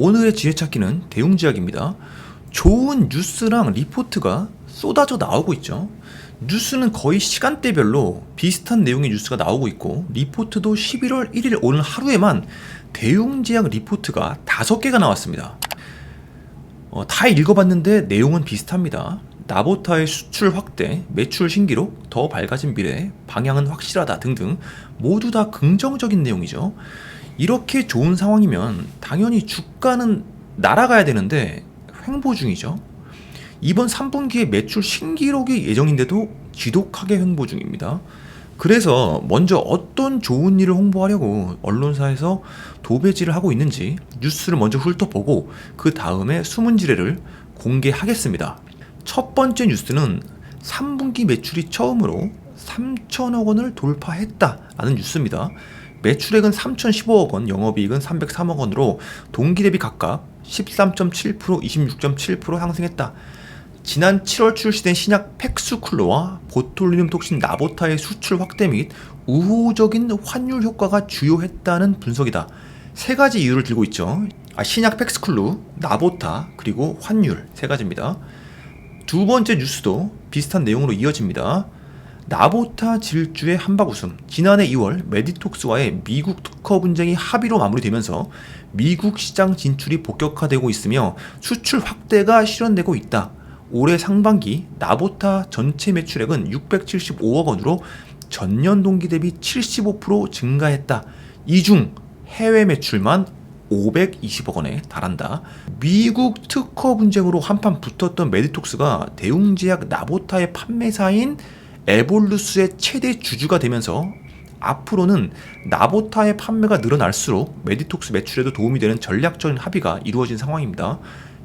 오늘의 지혜찾기는 대웅제약입니다. 좋은 뉴스랑 리포트가 쏟아져 나오고 있죠. 뉴스는 거의 시간대별로 비슷한 내용의 뉴스가 나오고 있고, 리포트도 11월 1일 오늘 하루에만 대웅제약 리포트가 5개가 나왔습니다. 다 읽어봤는데 내용은 비슷합니다. 나보타의 수출 확대, 매출 신기록, 더 밝아진 미래, 방향은 확실하다 등등 모두 다 긍정적인 내용이죠. 이렇게 좋은 상황이면 당연히 주가는 날아가야 되는데 횡보 중이죠. 이번 3분기에 매출 신기록이 예정인데도 지독하게 횡보 중입니다. 그래서 먼저 어떤 좋은 일을 홍보하려고 언론사에서 도배질을 하고 있는지 뉴스를 먼저 훑어보고 그 다음에 숨은 지뢰를 공개하겠습니다. 첫 번째 뉴스는 3분기 매출이 처음으로 3천억 원을 돌파했다라는 뉴스입니다. 매출액은 3,015억 원, 영업이익은 303억 원으로 동기 대비 각각 13.7%, 26.7% 상승했다. 지난 7월 출시된 신약 팩스쿨루와 보톨리눔 톡신 나보타의 수출 확대 및 우호적인 환율 효과가 주요했다는 분석이다. 세 가지 이유를 들고 있죠. 신약 팩스쿨루, 나보타, 그리고 환율 세 가지입니다. 두 번째 뉴스도 비슷한 내용으로 이어집니다. 나보타 질주의 한박 웃음. 지난해 2월 메디톡스와의 미국 특허 분쟁이 합의로 마무리되면서 미국 시장 진출이 본격화되고 있으며 수출 확대가 실현되고 있다. 올해 상반기 나보타 전체 매출액은 675억 원으로 전년 동기 대비 75% 증가했다. 이 중 해외 매출만 520억 원에 달한다. 미국 특허 분쟁으로 한판 붙었던 메디톡스가 대웅제약 나보타의 판매사인 에볼루스의 최대 주주가 되면서 앞으로는 나보타의 판매가 늘어날수록 메디톡스 매출에도 도움이 되는 전략적인 합의가 이루어진 상황입니다.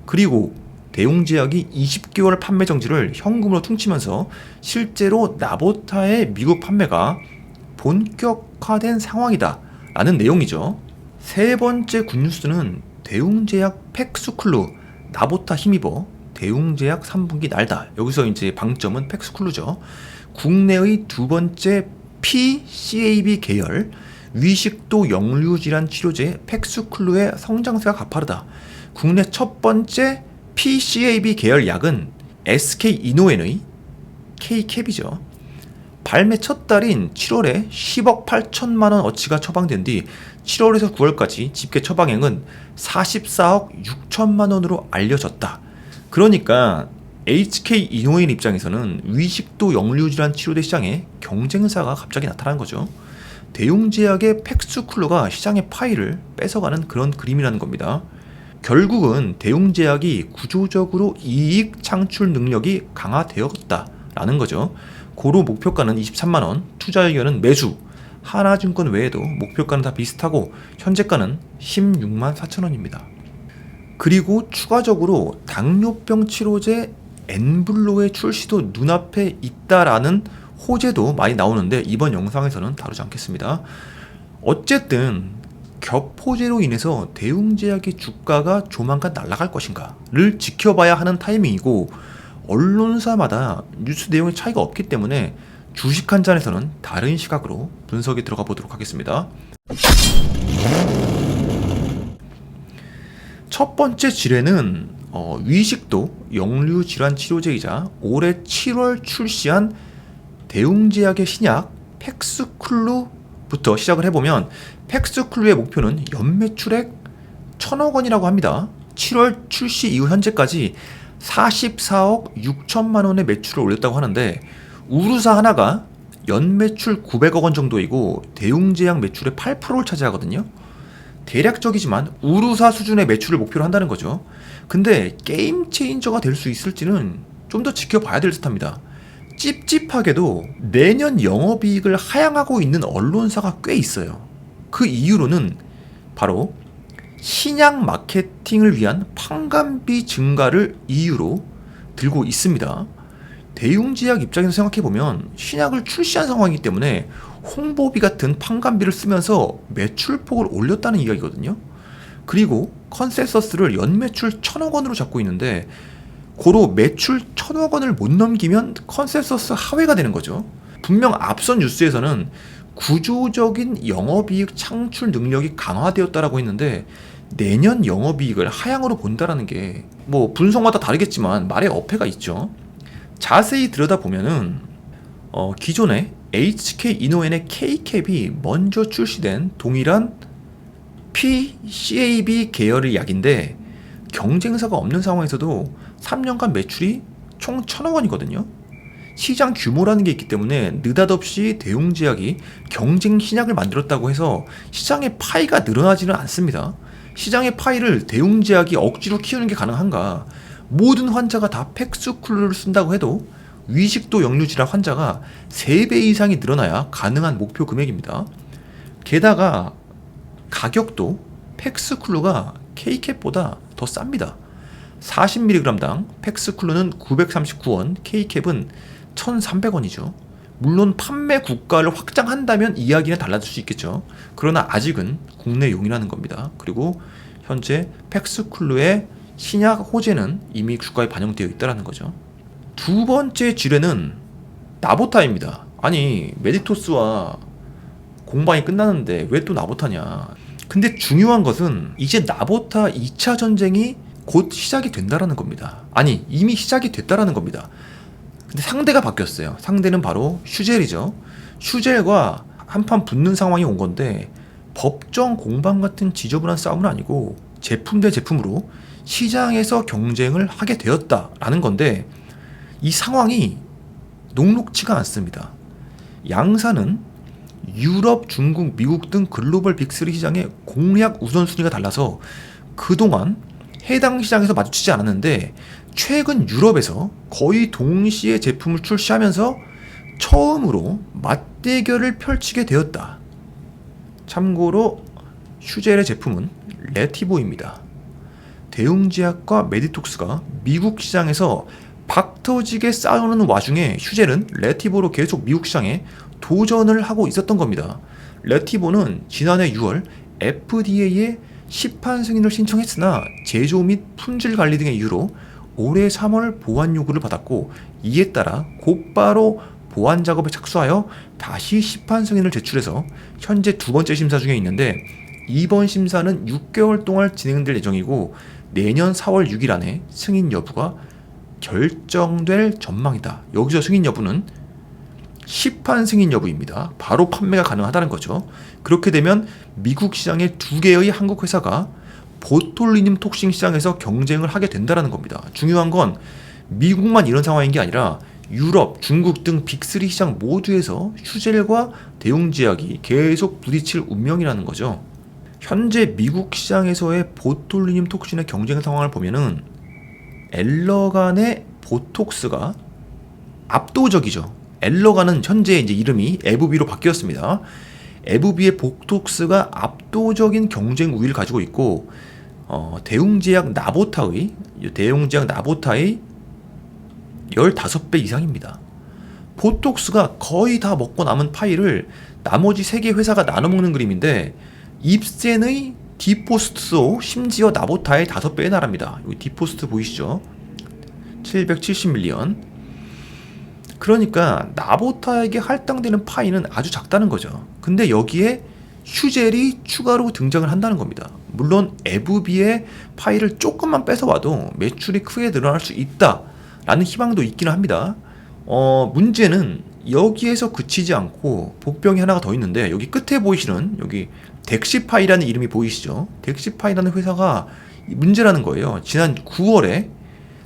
그리고 대웅제약이 20개월 판매 정지를 현금으로 퉁치면서 실제로 나보타의 미국 판매가 본격화된 상황이다 라는 내용이죠. 세 번째 굿뉴스는 대웅제약 팩스쿨루, 나보타 힘입어 대웅제약 3분기 날다. 여기서 이제 방점은 팩스쿨루죠. 국내의 두 번째 PCAB 계열 위식도 역류질환 치료제 팩스쿨루의 성장세가 가파르다. 국내 첫 번째 PCAB 계열 약은 SK이노엔의 K캡이죠. 발매 첫 달인 7월에 10억 8천만 원 어치가 처방된 뒤 7월에서 9월까지 집계 처방액은 44억 6천만 원으로 알려졌다. 그러니까 HK이노엔 입장에서는 위식도 역류질환 치료제 시장에 경쟁사가 갑자기 나타난 거죠. 대웅제약의 팩스쿨루가 시장의 파이를 뺏어가는 그런 그림이라는 겁니다. 결국은 대웅제약이 구조적으로 이익 창출 능력이 강화되었다라는 거죠. 고로 목표가는 23만원, 투자 의견은 매수, 하나증권 외에도 목표가는 다 비슷하고 현재가는 16만 4천원입니다. 그리고 추가적으로 당뇨병 치료제 엔블로의 출시도 눈앞에 있다라는 호재도 많이 나오는데 이번 영상에서는 다루지 않겠습니다. 어쨌든 겹호재로 인해서 대웅제약의 주가가 조만간 날아갈 것인가를 지켜봐야 하는 타이밍이고, 언론사마다 뉴스 내용의 차이가 없기 때문에 주식 한 잔에서는 다른 시각으로 분석에 들어가 보도록 하겠습니다. 첫 번째 지뢰는 위식도 역류질환 치료제이자 올해 7월 출시한 대웅제약의 신약 팩스쿨루부터 시작을 해보면, 팩스쿨루의 목표는 연매출액 1,000억 원이라고 합니다. 7월 출시 이후 현재까지 44억 6천만 원의 매출을 올렸다고 하는데, 우루사 하나가 연매출 900억 원 정도이고 대웅제약 매출의 8%를 차지하거든요. 대략적이지만 우루사 수준의 매출을 목표로 한다는 거죠. 근데 게임 체인저가 될 수 있을지는 좀 더 지켜봐야 될 듯합니다. 찝찝하게도 내년 영업이익을 하향하고 있는 언론사가 꽤 있어요. 그 이유로는 바로 신약 마케팅을 위한 판관비 증가를 이유로 들고 있습니다. 대웅제약 입장에서 생각해보면 신약을 출시한 상황이기 때문에 홍보비 같은 판관비를 쓰면서 매출폭을 올렸다는 이야기거든요. 그리고 컨센서스를 연매출 1,000억 원으로 잡고 있는데, 고로 매출 1,000억 원을 못 넘기면 컨센서스 하회가 되는 거죠. 분명 앞선 뉴스에서는 구조적인 영업이익 창출 능력이 강화되었다라고 했는데, 내년 영업이익을 하향으로 본다라는 게 뭐 분석마다 다르겠지만 말의 어폐가 있죠. 자세히 들여다보면은 기존에 HK 이노엔의 K캡이 먼저 출시된 동일한 PCAB 계열의 약인데 경쟁사가 없는 상황에서도 3년간 매출이 총 1,000억 원이거든요. 시장 규모라는 게 있기 때문에 느닷없이 대웅제약이 경쟁 신약을 만들었다고 해서 시장의 파이가 늘어나지는 않습니다. 시장의 파이를 대웅제약이 억지로 키우는 게 가능한가? 모든 환자가 다 팩스쿨루를 쓴다고 해도 위식도 역류질환 환자가 3배 이상이 늘어나야 가능한 목표 금액입니다. 게다가 가격도 팩스쿨루가 K캡보다 더 쌉니다. 40mg당 팩스쿨루는 939원, K캡은 1,300원이죠. 물론 판매 국가를 확장한다면 이야기는 달라질 수 있겠죠. 그러나 아직은 국내용이라는 겁니다. 그리고 현재 팩스쿨루의 신약 호재는 이미 주가에 반영되어 있다는 거죠. 두 번째 지뢰는 나보타입니다. 아니 메디토스와 공방이 끝나는데 왜 또 나보타냐. 근데 중요한 것은 이제 나보타 2차 전쟁이 곧 시작이 된다라는 겁니다. 아니 이미 시작이 됐다라는 겁니다. 근데 상대가 바뀌었어요. 상대는 바로 슈젤이죠. 슈젤과 한판 붙는 상황이 온 건데 법정 공방 같은 지저분한 싸움은 아니고 제품 대 제품으로 시장에서 경쟁을 하게 되었다라는 건데 이 상황이 녹록치가 않습니다. 양사는 유럽, 중국, 미국 등 글로벌 빅3 시장의 공략 우선순위가 달라서 그동안 해당 시장에서 마주치지 않았는데 최근 유럽에서 거의 동시에 제품을 출시하면서 처음으로 맞대결을 펼치게 되었다. 참고로 슈젤의 제품은 레티보입니다. 대웅제약과 메디톡스가 미국 시장에서 박터지게 싸우는 와중에 슈젤은 레티보로 계속 미국 시장에 도전을 하고 있었던 겁니다. 레티보는 지난해 6월 FDA에 시판 승인을 신청했으나 제조 및 품질 관리 등의 이유로 올해 3월 보완 요구를 받았고 이에 따라 곧바로 보완 작업에 착수하여 다시 시판 승인을 제출해서 현재 두 번째 심사 중에 있는데 이번 심사는 6개월 동안 진행될 예정이고 내년 4월 6일 안에 승인 여부가 결정될 전망이다. 여기서 승인 여부는 시판 승인 여부입니다. 바로 판매가 가능하다는 거죠. 그렇게 되면 미국 시장의 2개의 한국 회사가 보톨리늄 톡신 시장에서 경쟁을 하게 된다는 겁니다. 중요한 건 미국만 이런 상황인 게 아니라 유럽, 중국 등 빅3 시장 모두에서 슈젤과 대웅제약이 계속 부딪힐 운명이라는 거죠. 현재 미국 시장에서의 보톨리늄 톡신의 경쟁 상황을 보면은 엘러간의 보톡스가 압도적이죠. 엘러간은 현재 이제 이름이 에브비로 바뀌었습니다. 에브비의 보톡스가 압도적인 경쟁 우위를 가지고 있고 대웅제약 나보타의 15배 이상입니다. 보톡스가 거의 다 먹고 남은 파이를 나머지 3개 회사가 나눠 먹는 그림인데 입센의 디포스트도 심지어 나보타의 5배에 달합니다. 여기 디포스트 보이시죠? 770밀리언. 그러니까 나보타에게 할당되는 파이는 아주 작다는 거죠. 근데 여기에 슈젤이 추가로 등장을 한다는 겁니다. 물론 에브비의 파이를 조금만 뺏어와도 매출이 크게 늘어날 수 있다라는 희망도 있기는 합니다. 문제는 여기에서 그치지 않고 복병이 하나가 더 있는데 여기 끝에 보이시는 여기 덱시파이라는 이름이 보이시죠? 덱시파이라는 회사가 문제라는 거예요. 지난 9월에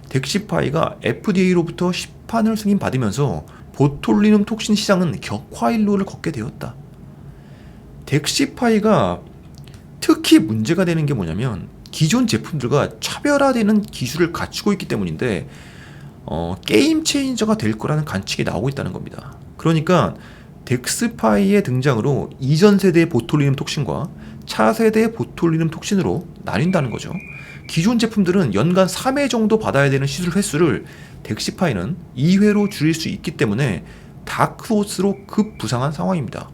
덱시파이가 FDA로부터 시판을 승인받으면서 보톨리눔 톡신 시장은 격화일로를 걷게 되었다. 덱시파이가 특히 문제가 되는 게 뭐냐면 기존 제품들과 차별화되는 기술을 갖추고 있기 때문인데 게임 체인저가 될 거라는 관측이 나오고 있다는 겁니다. 그러니까 덱스파이의 등장으로 이전 세대의 보톨리눔 톡신과 차세대의 보톨리눔 톡신으로 나뉜다는 거죠. 기존 제품들은 연간 3회 정도 받아야 되는 시술 횟수를 덱시파이는 2회로 줄일 수 있기 때문에 다크호스로 급부상한 상황입니다.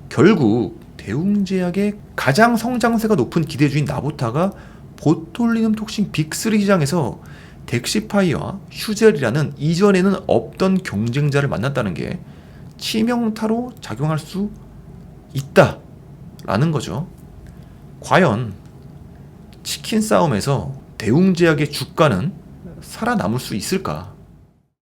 결국 대웅제약의 가장 성장세가 높은 기대주인 나보타가 보톨리눔 톡신 빅3 시장에서 덱시파이와 슈젤이라는 이전에는 없던 경쟁자를 만났다는 게 치명타로 작용할 수 있다라는 거죠. 과연 치킨 싸움에서 대웅제약의 주가는 살아남을 수 있을까?